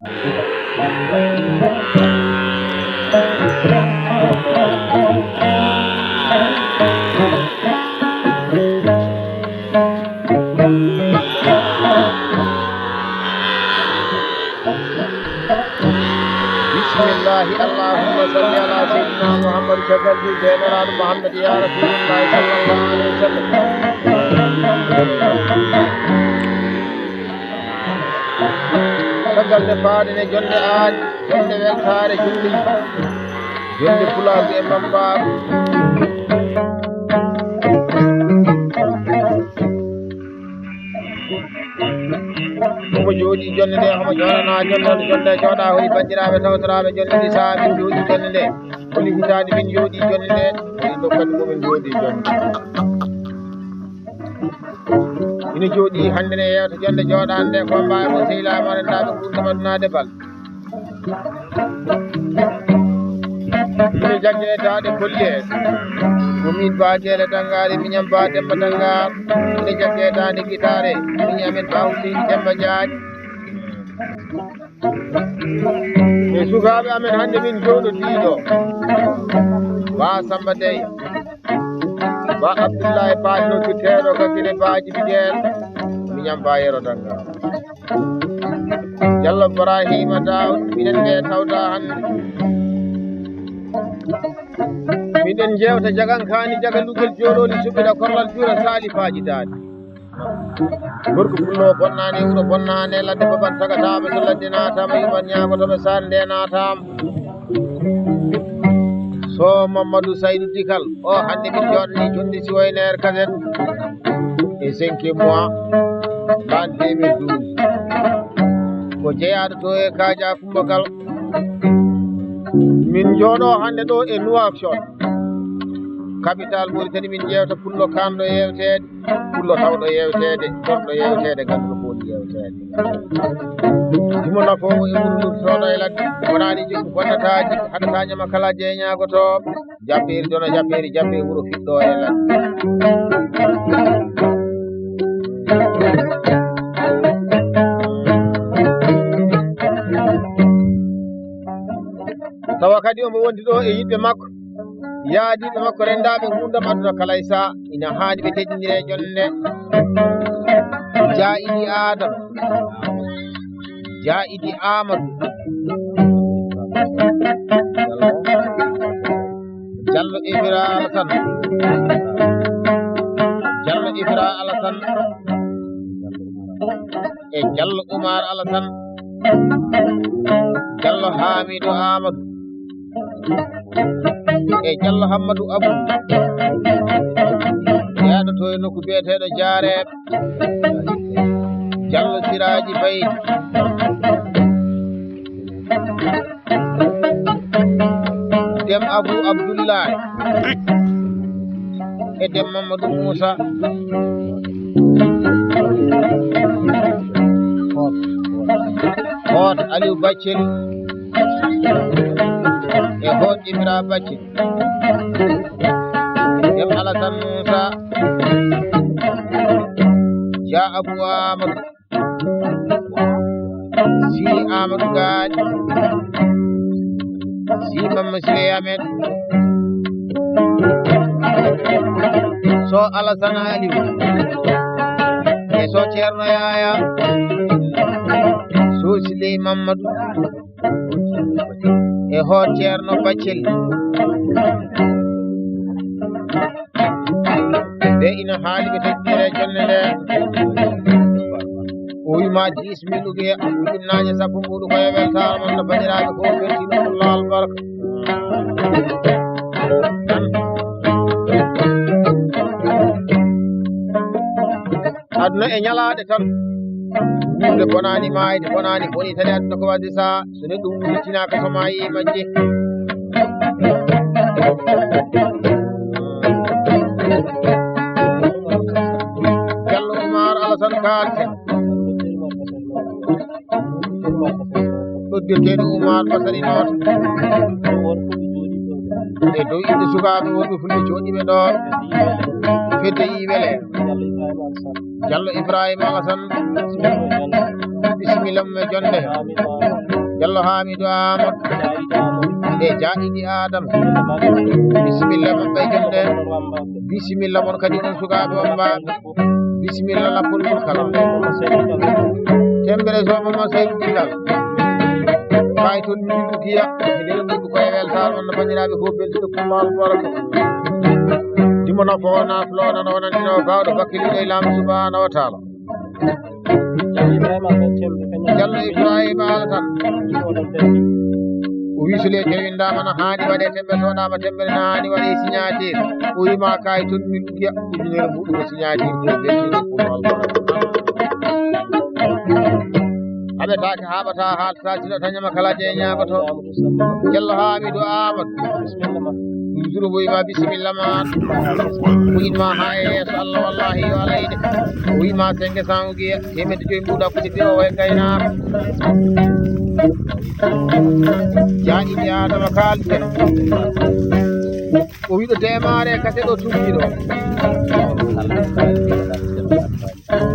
Bismillahi Allahumma salli ala sayyidina Muhammad shakal ju general Muhammad ya Rasulullah sallallahu alaihi wasallam. Sagal de faade ne jonde aaj jonde weltare julli jonde pulaku e mambaku omo jooɗi jonde nde omo joɗana jonde jooɗa hoyi bandiraɓe tawtoraɓe jonde ndi saaha min jooɗi jonde nde woni hitande min jooɗi jonde nde ɗo kadi momin jooɗi jonde ina jooɗi hande ne yewta jonde jooɗande nde ko mbawi mo sehilaɓe aɗanɗaɓe gurdama dunade bal ina jaggueɗaɗe kolli en komin baajele dangare miñam ba demba dangar ina jaggueɗade guitare miñi amen ba Huseyni Demba Diagne e sukaɓe amen hande min jooɗotiɗo ba Samba Dey ba Abdoullahi Pasno Kitteɗo kakkine baaji biguel miñam ba Yero Dangar Diallo Ibrahima Daoud minen ɓe tawta hande miɗen jewta jagankani jagalugel jololi suɓiɗa korlal juura salifaji daaɗi gorko pullo bonnani wuuro bonnane ladde baban tagataɓe so ladde natama yuman ñagotoɓe sar nde natama so Mamadou Saydou Dikal o hande min joɗani jondi si wayner kaset e 5e mois l'an 2012 ko jeeyaɗo to e Kadia Kumbakal min jooɗo hande ɗo e Nouakchott capital Mauritanie min jewta pullo kanɗo yewtede pullo tawɗo yewtede gonɗo yewtede ganduɗo footi yewtede dimo nafomo e ɓurɗurtoɗo e ladde wonani jikku bonnataji haɗatañama kala jeeñagotoɓe jappiri dona jappiri jappe wuuro fiɗɗo e ladde tawa kadi omo wondi ɗo e yiɓɓe makko yaadiɓe makko rendaɓe gurdam aduna kala e saha ina haani ɓe teddindire jonde Jaidi Adam Jaidi Amadou Diallo Ibra Alassane Diallo Ibra Alassane e Diallo Oumar Alassane Diallo Hamidou Amadou e Diallo Hammadou Abou yaɗo to e nokku biyeteɗo Jareɓe Diallo Siraji Faye Dem Abou Abdoullahi e Dem Mamadou Moussa Hot Aliou Baccel e Hot Ibra Baccel Dem Alassane Moussa Dia Abou Amadou Si Amadou Gadi Si Mama Sile Ahmed so Alassane Aliou e so Ceerno Yaya so Siley Mamadou e Hot Ceerno Baccel de ina haali ɓe teddire jonde nde o wima 10 000 uguiye ujunnaje sappo mbuɗu koye weltare mon no bandiraɓe ko weltinoɗullah albarka aduna e ñalaɗe tan hunde bonani mayde bonani boni tani aduna ko wadde saha so neɗɗo wuritinaka so mayi majje Diallo Oumar Alassane kalte ɗoddirteɗo Oumar Masari noto e dow inde sukaɓe wonɓe fulɓe joɗiɓe ɗon fedde yiwele Diallo Ibrahima Alassane bisimilla mum e jonde Jallo Hamidou Amadou e Jaaɗiɗi Adama bisimilla maɓɓe jonde bisimilla mon kadi on sukaɓe wambaɓe bisimilla lappol mon kala tembere somama Saydou Dikal ɓay toon min dukiya eɗen ɓurɗu koye weltare on no bandiraɓe fof beltuɗo pulmal baraka dimo nafona flonano wonandino bawɗo bakkiliɗo e laamu subhanahu wa taala Jallo Ibrahima Alassane o wi so le tewindama no haani waɗe tembe soɗama tembere no haani waɗe signature o wima kay toon min ɗukiya ujunere muɗum o signature ko beltiɗo pulmal baraka aɓetake haɓata haalta sino tañama kala je ñagoto Jallo Hamidou Amadou ɗum wima bisimilla ma o inma ha e yeeso Allah wallahi yo alayde o wima 500 uguiya temedde joyi mbuɗa foti dewowo e gaynaka Jaaɗiɗi Adama kalten o wiɗo demare kase ɗo tummiɗo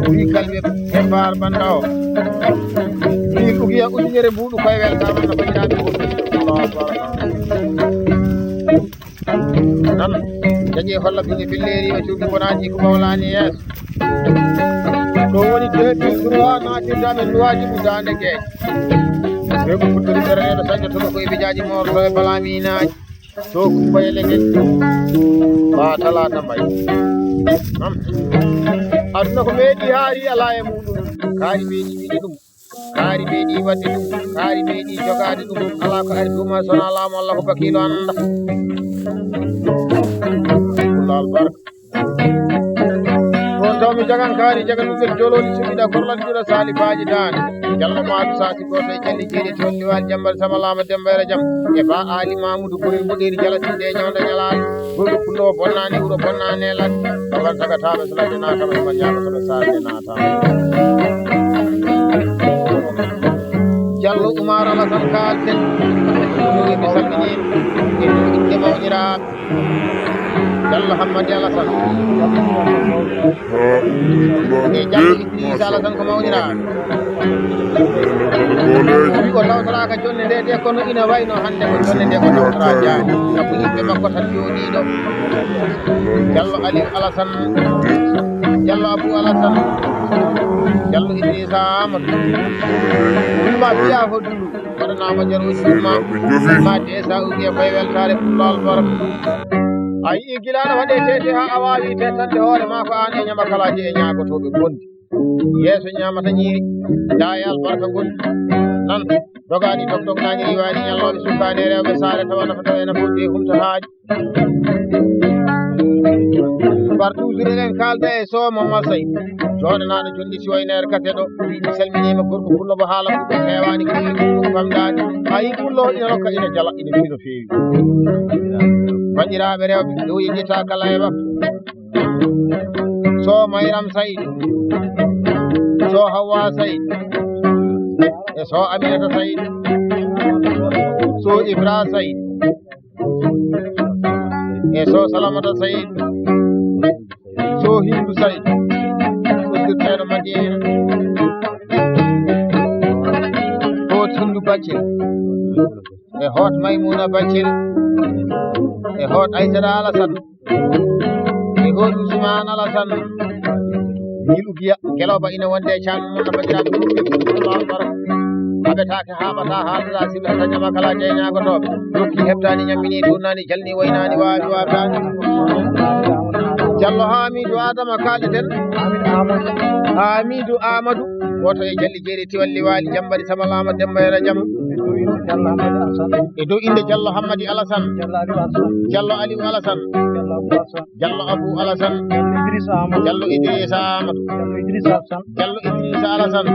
o wi kalɓe hembar banda o min ugiya ujunere mbuɗu koye weltama no bandiraɓe nan jaƴi holla bini filleri o cuuɗi bonaji ko mawlani yeeso ɗo woni 2003 natirdamen luwaji mudande gueƴe rewɓe fuɗɗori ɓereɗo sañƴo tomo koye bijaji morto e balaminaji to kumbaye leguel wa talata mbay aduna ko meeɗi haari ala e muɗum kaari meeɗi wiɗe ɗum kaari meeɗi wadde ɗum kaari meeɗi jogade ɗum ala ko ari ɗuma sona laamu Allah ko bakilo anda lal barka on taw mi jagan kaari jagan ɗum ɓel jololi suɓiɗa korlal ƴura salifaji dane Jallo Madou sati goto e jalli jeeɗi toon liwali jambal sama lama dembayra jam e ba Ali Mamoudou gorel boɗeri jalatinɗe e ñawda ñalade goɗo pullo bonnani wuuro bonnani e ladde bagal tagataɓe so ladde natama ema ñagotoɓe sade natama Jallo Oumar Alassane kalten ɗoɓe mi salmini e inde mawñiraɓe Jallo Hammadi Alassane e Jallo Idrissa Alassane ko mawñiraɓe wi o tawtoraka jonde nde de kono ina wayno hande ko jonde nde ko tawtora jaani sabu yimɓe makko tan jooɗiɗo Jallo Aliou Alassane Jallo Abou Alassane Jallo Idrissa Amadou wima biya hoddulu waɗanama jaroji ɗumma ma desa ugiya koye weltare pullal baraka a yii guilaɗo waɗe tete ha a wawi tetande hoore ma ko an e ñama kalaji e ñagotoɓe gondi yeeso ñamata ñiiri daya albarka gondi nan dogani dognaji riwani ñalloɓe sukkani e rewɓe saare tawa nafa taw ena fodde humtataaji par toujours eɗen kalda e somo masay joɗanaɗo jondi siwoynere kate ɗo wiimi salminima gorko pullo mo haala ɗum hewani ko ɗum famdani a yi pullo ina lokka ina jala ina fi no fewi bandiraɓe rewɓe ɗo yejjita kala e waktu so Mayram Saydou so Hawa Saydou e so Aminata Saydou so Ibra Saydou e so Salamata Saydou so Hindou Saydou ɓurdirteɗo Madina hot Hindou Baccel e hot Maymouna Baccel e hot Aïssata Alassane e hot Ousmane Alassane yilu giya keloba ina wonde e caɗum mon no bandiraɓe ɗum baraka aɓetake haɓata haalata siɓe tañama kala jeyñagotoɓe rokki heɓtani ñammini turnani jalni waynani wawi wabani Jallo Hamidou Adama kaliten Hamidou Amadou woto e jalli jeeɗi tiwal liwali jambari samalama dembayra jam e dow inde Jallo Hammadi Alassane Jallo Aliou Alassane Jallo Abou Alassane Jallo Idrissa Amadou Jallo Idrissa Alassane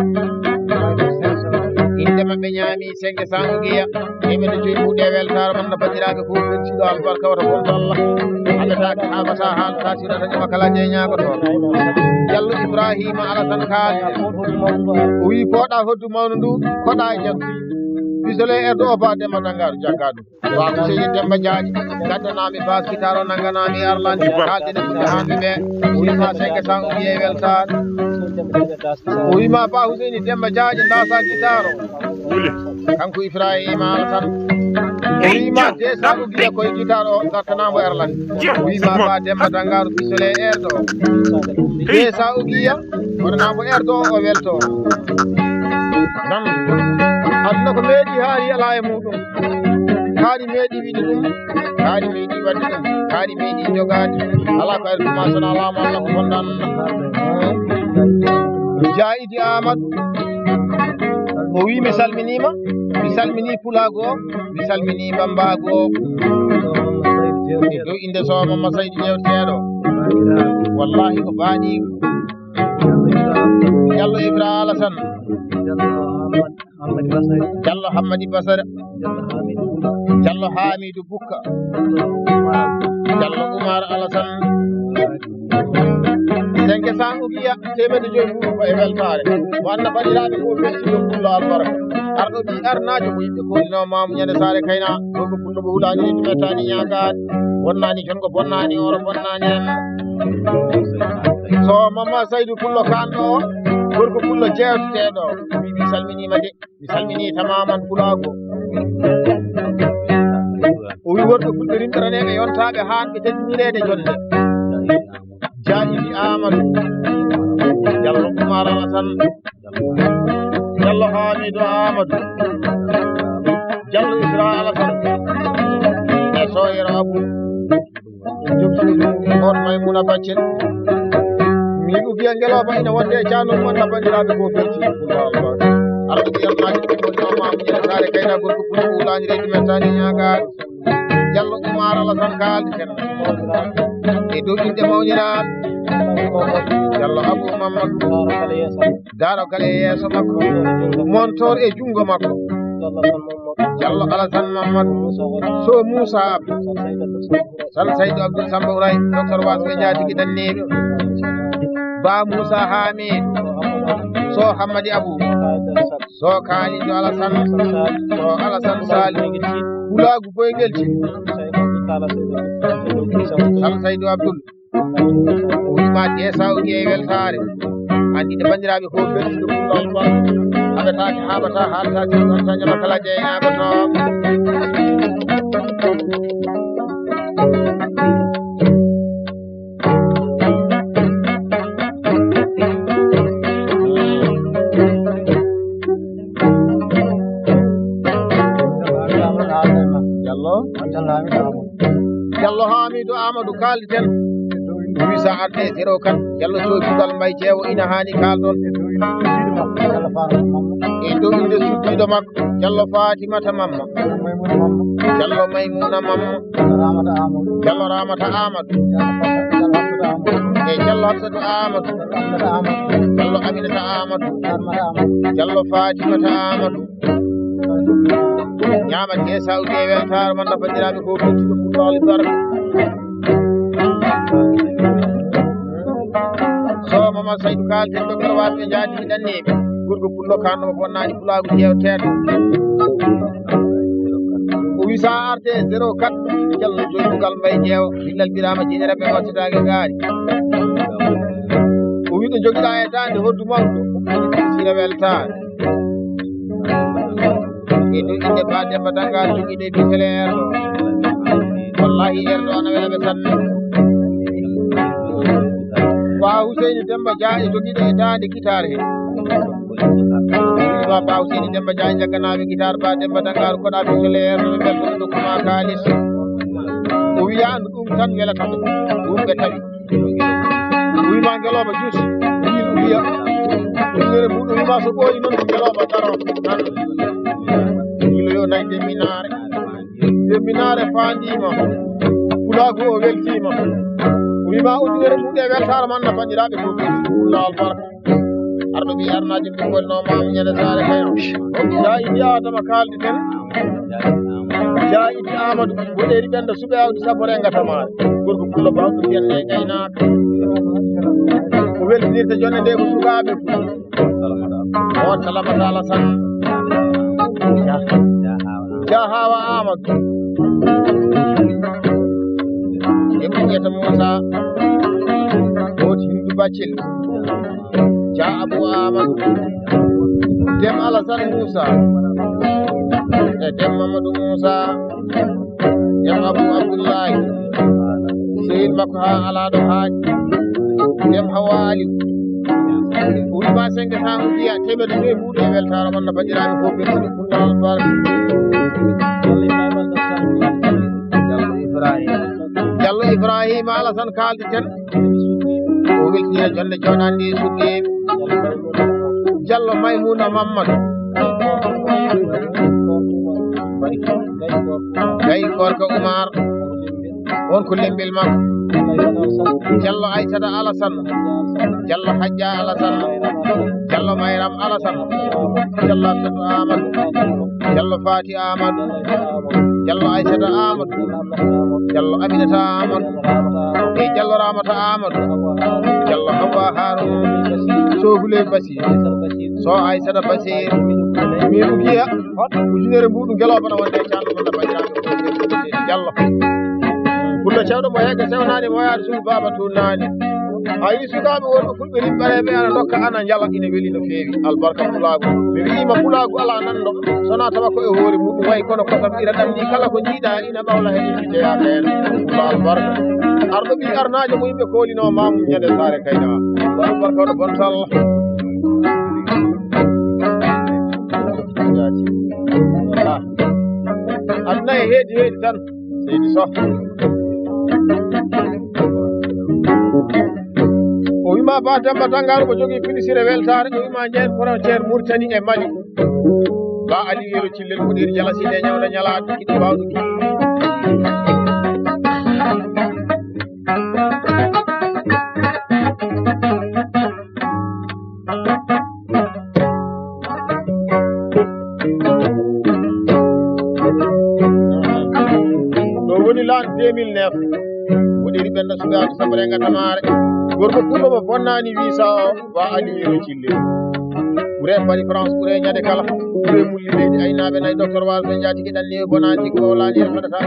inde maɓɓe ñaami 500 uguiya temedde joyi mbuɗe weltare mon no bandiraɓe fof ɓen albarka wata gonto Allah aɓetake haɓata haalata sino tañama kala jeeñagoto Jallo Ibrahima Alassane kaali o wi poɗa hoddu mawnu ndu koɗa e jam pisole erdo o ba demba nangaɗo jaggaɗum wa ko seydi Demba Diaɗi gaddanami bas kitaro nanganami arlande kaaldene ɓuɗɗe hanɓe ɓe o wima 500 uguiye weltare o wima ba Huseyni Demba Diaɗi dasa kitaro kanko Ibrahima Alassane o wima desa ugiya koye guitar o gartanamo erlande o wima ba Demba Dangaru Bisole erɗo desa ugiya waɗanamo erɗo o welto nan aduna ko meeɗi haari ala e muɗum kaari meeɗi wiide ɗum kaari meeɗi wadde ɗum kaari meeɗi jogade ala ko erduma sona laamu Allah ko gonɗa Jaidi Amadou o wi mi salmini pulago o mi salmini bambago o e dow inde Sowa Mamma Saydou ƴewteɗo wallahi ko baaɗigo Diallo Ibra Alassane Diallo Hammadi Basara Diallo Hamidou Bukka Diallo Oumar Alassane senke sa ugiya temedde joyi ɓuuri ko e weltare wanna baɗiraɓe ko beltiɗo pullo albarka arɗo ɓi arnajo ko yimɓe koɗino mamu ñande sare kayna gorko pullo mo hulani redu mettani ñagade bonnani jonko bonnani oro bonnani en Sowa Mamma Saydou pullo kanɗo o gorko pullo jewteteɗo mi salminima de mi salmini tamaman pulago o wi worɓe fulɓe rimɓeraneɓe yontaɓe hanɓe teddinirede jonde Jaidi Amadou Diallo Oumar Alassane Diallo Hamidou Amadou Diallo Ibra Alassane e Soyero Abou on Maymouna Baccel mi ugiya ngeloba ina wonde e canum wonna bandiraɓe ko belti arɗo ɓiyammaji ɗum wonnomamuñede sare kayna gorko pullo wulani reji men tani ñagade Diallo Oumar Alassane kaldi ten e dow inde mawniraɓe Diallo Abou Mamadou daro kala e yeeso makko montor e jungo makko Diallo Alassane Mamadou So Moussa Abdou Sal Saydou Abdoul Samba Ouray docteur Wasɓe Diatigi danniɓe Ba Moussa Hamid So Hammadi Abou So Kalidou Alassane So Alassane Sali Pulagu Boyguel Ti Sal Saydou Abdoul o wima desa ugi e weltare andi de bandiraɓe ko beltiɗo pullal ba haɓetake haɓata haaltake gonta ñama kala jeynagoto Diallo Hamidou Amadou kaldi ten wi sa arde zéro kan Diallo coytugal mbay jeewo ina hani kalɗon e dow inde suddiɗo makko Diallo Fatimata Mamma Diallo Maymouna Mamma Diallo Ramata Amadou e Diallo Hafsatou Amadou Diallo Aminata Amadou Diallo Fatimata Amadou ñama desa ugi e weltare man nafandiraɓe ko beltiɗo pullo albarka Sowa Mamma Saydou kalten docteur Wasɓe Diatigi danniɓe gorko pullo kanɗo ko bonnani pulagu jewteɗo o wi sa arte 04 Diallo joytugal mbay jeewo dillal birama jeñereɓe wattitake gaari o wi ɗo joguiɗa e dande hoddu mawɗo sina weltare e ɗo inde Ba Demba Dangaru joguiɗo e Bisole erɗo wallahi erɗo ana welaɓe sanne Ba Husseini Demba Dia jogiiɗo e dande guitare he wiima Ba Husseini Demba Dia jagganaɓe guitare Ba Demba Dangaru koɗa Bisole erɗo ɓe beltoɓe dokkuma kalis o wiya andu ɗum tan welataɓe ɗum ɓe tawi o wima ngeloba juusi wiino wiya ujunere muɗum wima so ɓooyi noon ko ngeloba daro tan yo nayi deminare fandima pulagu o weltima o wima ujunere muɗe weltare man na bandiraɓe ko belti albarka arɗo ɓi arnaji ɗum golnomama ñande sare kayno Jaidi Adama kaldi ten Jaidi Amadou woɗeri ɓenda suuɓe awdi sapore gatamare gorko pullo bawɗo fiyenne e gaynaka o weltinirta jonde nde ko sukaɓe on Salamata Alassane Jahawa Amadou e Ɓuƴeta Moussa woti Hindou Baccel Dia Abou Amadou Dem Alassane Moussa dem Mamadou Moussa dem Abou Abdoulaye seyid makko ha alaɗo haaji dem Hawa Aliou wulma sengue sa ujiya temeɗe joyi ɓuuɗo e weltare mon no baɗiraɓe fof ɓe ɗoni kunnal barke Diallo Ibrahima Alassane kaldi ten o weltini jonde joɗandi suddeɓe Diallo Maymouna Mamadou gayi gorko Oumar on ko lembil makko Diallo Aissata Alassane Diallo Hadja Alassane Diallo Mayram Alassane Diallo Absatou Amadou Diallo Fati Amadou Diallo Aissata Amadou Diallo Aminata Amadou e Diallo Ramata Amadou Diallo Hawa Haroun Sogule Basir so Aissata Basir min ujiya ujunere mbuɗu ngeloba no wonde callo ko dabajiraɓe Diallo pullo cewɗo mo hegga sewnani mo yaade suudu baba tunnani a yi sukaɓe wonɓe fulɓe rimɓareɓe ana dokka ana jala ina weeli no feewi albarka pulagu mi wiima pulagu ala nanɗo sona tawa ko e hoore muɗum wayi kono kosam ira ɗam ni kala ko jiiɗa ina ɓawla hen imi jeeyaka hen pulo albarka arɗo ɓi arnajo mo yimɓe kolino mamum ñande saare kayna ko albarka waɗa bontallah aduna e heedi tan seydi Sow o wima Ba Demba Tangaro ko jogui finisire weltare o wima jeen frontiére Mauritanie e Mali Ba Ali Yero Cillel ko ɗiri jalaside e ñawda ñalaɗo kiɗi mbawɗo ki ɗo woni l'an 2009 woɗiri ɓenɗo sukaɓe Sabrenga Tamare gorko pullo mo bonnani visa o Ba Ali Yero Cillel ɓuure mbaɗi France ɓuure ñande kala ɓuure mulli leydi aynaɓe nayi docteur Wade ɓe jaati gueɗal newi bonani ko laañi faɗata